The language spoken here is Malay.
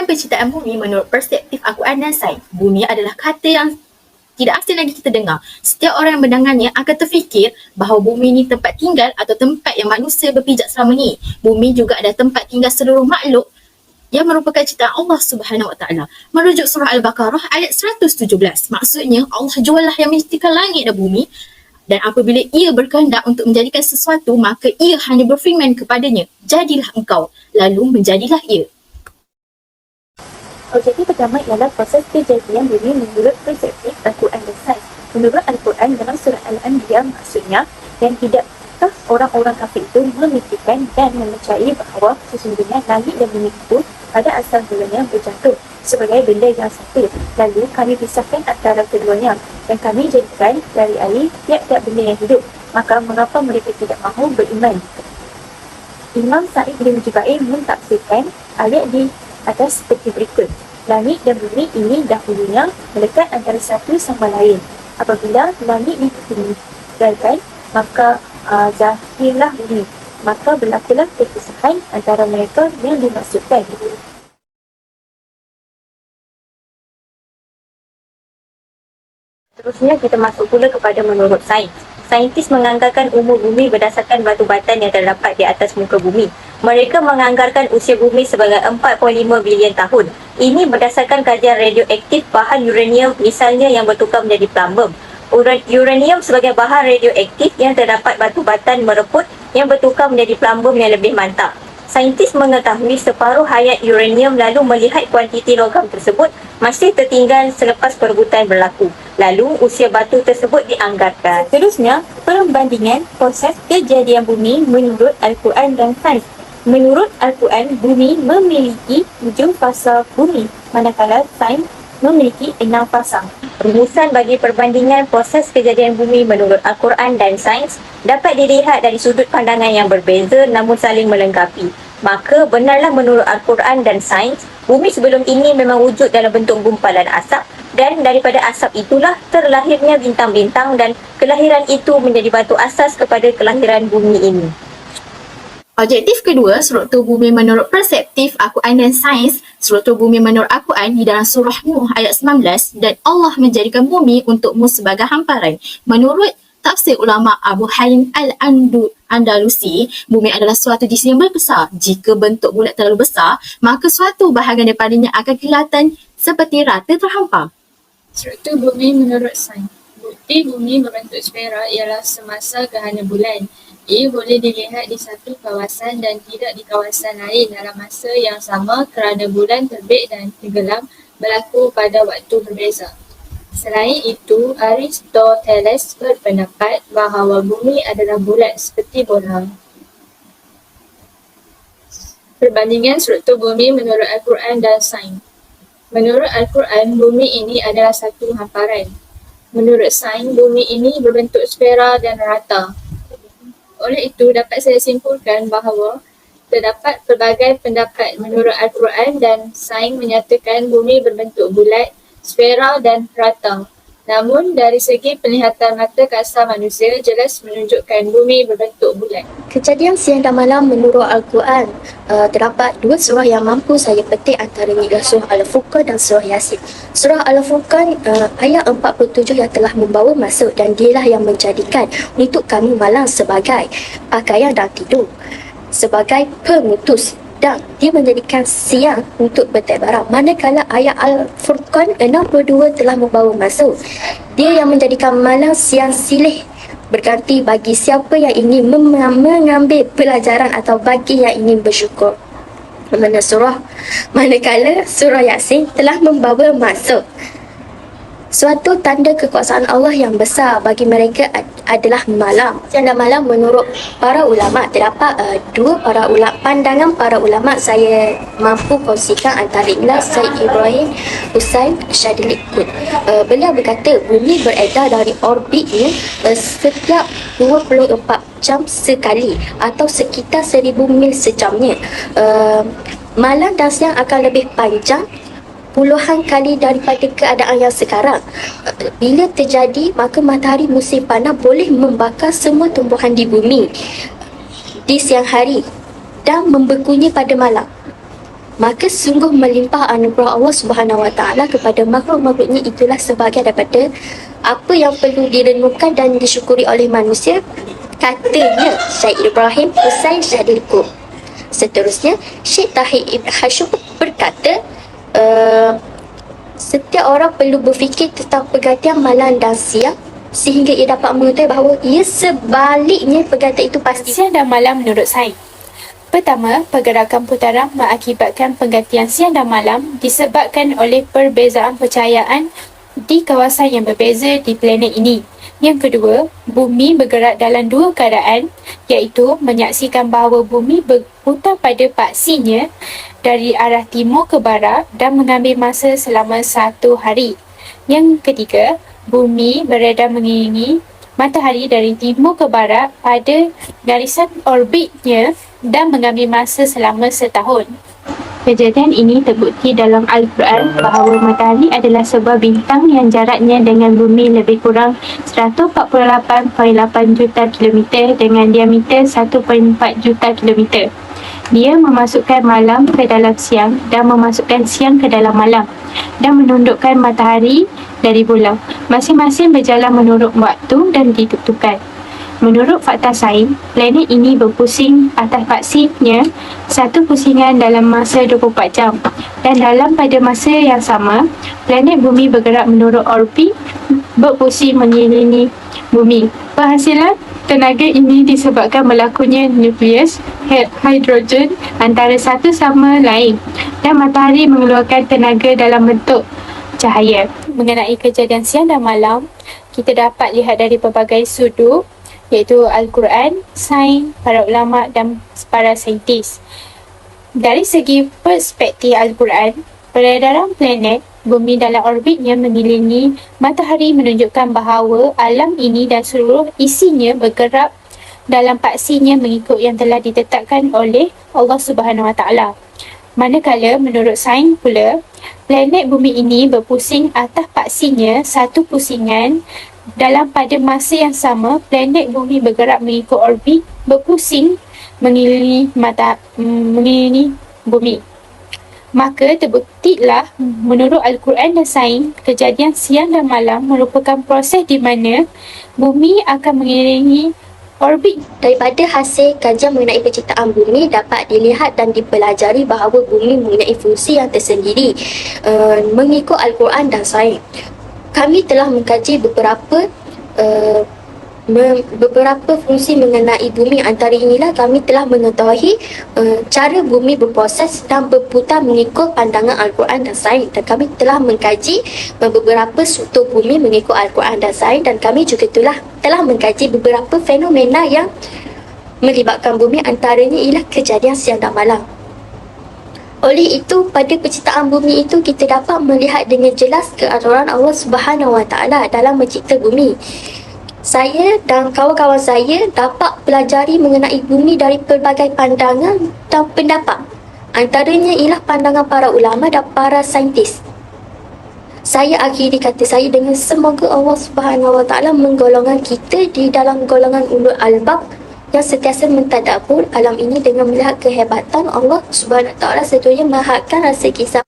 penciptaan bumi menurut perspektif Al-Quran dan sains, bumi adalah kata yang tidak asing lagi kita dengar. Setiap orang yang mendengarnya akan terfikir bahawa bumi ni tempat tinggal atau tempat yang manusia berpijak selama ni. Bumi juga adalah tempat tinggal seluruh makhluk yang merupakan ciptaan Allah Subhanahu Wa Taala. Merujuk surah Al-Baqarah ayat 117. Maksudnya Allah jualah yang menciptakan langit dan bumi, dan apabila ia berkehendak untuk menjadikan sesuatu, maka ia hanya berfirman kepadanya, jadilah engkau, lalu menjadilah ia. Objektif pertama ialah proses kejadian bumi menurut perspektif Al-Quran dan sains. Menurut Al-Quran dalam surah Al-Anbiya maksudnya, dan tidakkah orang-orang kafir itu memikirkan dan mempercayai bahawa sesungguhnya langit dan bumi itu pada asal mulanya berjatuh sebagai benda yang satu. Lalu kami pisahkan antara keduanya dan kami jadikan dari air tiap-tiap benda yang hidup. Maka mengapa mereka tidak mahu beriman? Imam Sa'id bin Jubair mentafsirkan ayat di atas seperti berikut. Langit dan bumi ini dahulunya melekat antara satu sama lain. Apabila langit ditinggalkan, maka zahirlah bumi. Maka berlakulah perpisahan antara mereka yang dimaksudkan. Seterusnya kita masuk pula kepada menurut sains. Saintis menganggarkan umur bumi berdasarkan batu batan yang terdapat di atas muka bumi. Mereka menganggarkan usia bumi sebagai 4.5 bilion tahun. Ini berdasarkan kajian radioaktif bahan uranium misalnya yang bertukar menjadi plumbum. Uranium sebagai bahan radioaktif yang terdapat batu batan mereput yang bertukar menjadi plumbum yang lebih mantap. Saintis mengetahui separuh hayat uranium lalu melihat kuantiti logam tersebut masih tertinggal selepas perebutan berlaku. Lalu usia batu tersebut dianggarkan. Seterusnya, perbandingan proses kejadian bumi menurut Al-Quran dan sains. Menurut Al-Quran, bumi memiliki 7 fasa bumi, manakala sains memiliki 6 fasa. Rumusan bagi perbandingan proses kejadian bumi menurut Al-Quran dan sains dapat dilihat dari sudut pandangan yang berbeza namun saling melengkapi. Maka benarlah menurut Al-Quran dan sains, bumi sebelum ini memang wujud dalam bentuk gumpalan asap, dan daripada asap itulah terlahirnya bintang-bintang dan kelahiran itu menjadi batu asas kepada kelahiran bumi ini. Objektif kedua, struktur bumi menurut perspektif Al-Quran dan sains. Struktur bumi menurut Al-Quran di dalam surah Nuh ayat 19, dan Allah menjadikan bumi untukmu sebagai hamparan. Menurut tafsir ulama Abu Halim Al-Andalusi, bumi adalah suatu jisim yang berbesar. Jika bentuk bulat terlalu besar, maka suatu bahagian daripadanya akan kelihatan seperti rata terhampar. Struktur bumi menurut sains. Bukti bumi berbentuk sfera ialah semasa gerhana bulan. Ia boleh dilihat di satu kawasan dan tidak di kawasan lain dalam masa yang sama kerana bulan terbit dan tenggelam berlaku pada waktu berbeza. Selain itu, Aristoteles berpendapat bahawa bumi adalah bulat seperti bola. Perbandingan struktur bumi menurut Al-Quran dan sains. Menurut Al-Quran, bumi ini adalah satu hamparan. Menurut sains, bumi ini berbentuk sfera dan rata. Oleh itu, dapat saya simpulkan bahawa terdapat pelbagai pendapat menurut Al-Quran dan sains menyatakan bumi berbentuk bulat, sfera dan rata. Namun, dari segi penglihatan mata kasar manusia, jelas menunjukkan bumi berbentuk bulat. Kejadian siang dan malam menurut Al-Quran, terdapat 2 surah yang mampu saya petik antaranya ialah surah Al-Furqan dan surah Yasin. Surah Al-Furqan ayat 47 yang telah membawa masuk, dan dialah yang menjadikan untuk kami malam sebagai pakaian dan tidur, sebagai pemutus, dan dia menjadikan siang untuk bertekbaran. Manakala ayat Al-Furqan 62 telah membawa masuk, dia yang menjadikan malam siang silih berganti bagi siapa yang ingin mengambil pelajaran atau bagi yang ingin bersyukur. Manakala surah Yasin telah membawa masuk suatu tanda kekuasaan Allah yang besar bagi mereka adalah malam. Siang dan malam menurut para ulama, terdapat pandangan para ulama saya mampu kongsikan antaranya Syed Ibrahim Husain Syadili. Beliau berkata bumi beredar dari orbitnya setiap 24 jam sekali atau sekitar 1000 mil sejamnya. Malam dan siang akan lebih panjang puluhan kali daripada keadaan yang sekarang. Bila terjadi, maka matahari musim panas boleh membakar semua tumbuhan di bumi di siang hari dan membekunya pada malam. Maka sungguh melimpah anugerah Allah Subhanahu Wa Taala kepada makhluk-makhluknya, itulah sebahagian daripada apa yang perlu direnungkan dan disyukuri oleh manusia, katanya Syekh Ibrahim Hussein Syahdiqub. Seterusnya, Syekh Tahir Ibn Hashim berkata, setiap orang perlu berfikir tentang pergantian malam dan siang sehingga ia dapat mengetahui bahawa ia sebaliknya pergantian itu pasti. Siang dan malam menurut sains. Pertama, pergerakan putaran mengakibatkan pergantian siang dan malam disebabkan oleh perbezaan percahayaan di kawasan yang berbeza di planet ini. Yang kedua, bumi bergerak dalam dua keadaan, iaitu menyaksikan bahawa bumi berputar pada paksinya dari arah timur ke barat dan mengambil masa selama 1 hari. Yang ketiga, bumi berada mengelilingi matahari dari timur ke barat pada garisan orbitnya dan mengambil masa selama setahun. Kejadian ini terbukti dalam Al-Quran bahawa matahari adalah sebuah bintang yang jaraknya dengan bumi lebih kurang 148.8 juta kilometer dengan diameter 1.4 juta kilometer. Dia memasukkan malam ke dalam siang dan memasukkan siang ke dalam malam dan menundukkan matahari dari bulan. Masing-masing berjalan menurut waktu dan ditentukan. Menurut fakta sains, planet ini berpusing atas paksinya satu pusingan dalam masa 24 jam. Dan dalam pada masa yang sama, planet bumi bergerak menurut orbit berpusing mengelilingi bumi. Perhasilan tenaga ini disebabkan berlakunya nukleus hidrogen antara satu sama lain dan matahari mengeluarkan tenaga dalam bentuk cahaya. Mengenai kejadian siang dan malam, kita dapat lihat dari pelbagai sudut, iaitu Al-Quran, sains, para ulama dan para saintis. Dari segi perspektif Al-Quran, peredaran planet bumi dalam orbitnya mengelilingi matahari menunjukkan bahawa alam ini dan seluruh isinya bergerak dalam paksinya mengikut yang telah ditetapkan oleh Allah Subhanahu Wa Taala. Manakala menurut sains pula, planet bumi ini berpusing atas paksinya satu pusingan dalam pada masa yang sama, planet bumi bergerak mengikut orbit berpusing mengelilingi bumi. Maka terbuktilah menurut Al-Quran dan sains, kejadian siang dan malam merupakan proses di mana bumi akan mengelilingi orbit. Daripada hasil kajian mengenai penciptaan bumi dapat dilihat dan dipelajari bahawa bumi mempunyai fungsi yang tersendiri mengikut Al-Quran dan sains. Kami telah mengkaji beberapa fungsi mengenai bumi. Antara inilah kami telah mengetahui cara bumi berproses dan berputar mengikut pandangan Al-Quran dan sains, dan kami telah mengkaji beberapa struktur bumi mengikut Al-Quran dan sains, dan kami juga telah mengkaji beberapa fenomena yang melibatkan bumi, antaranya ialah kejadian siang dan malam. Oleh itu, pada penciptaan bumi itu kita dapat melihat dengan jelas keaturan Allah Subhanahu Wa Taala dalam mencipta bumi. Saya dan kawan-kawan saya dapat pelajari mengenai bumi dari pelbagai pandangan dan pendapat. Antaranya ialah pandangan para ulama dan para saintis. Saya akhiri kata saya dengan semoga Allah Subhanahu Wa Taala menggolongkan kita di dalam golongan ulul albab yang sentiasa mentadabbur alam ini dengan melihat kehebatan Allah Subhanahu Wa Taala serta melihatkan rasa kisah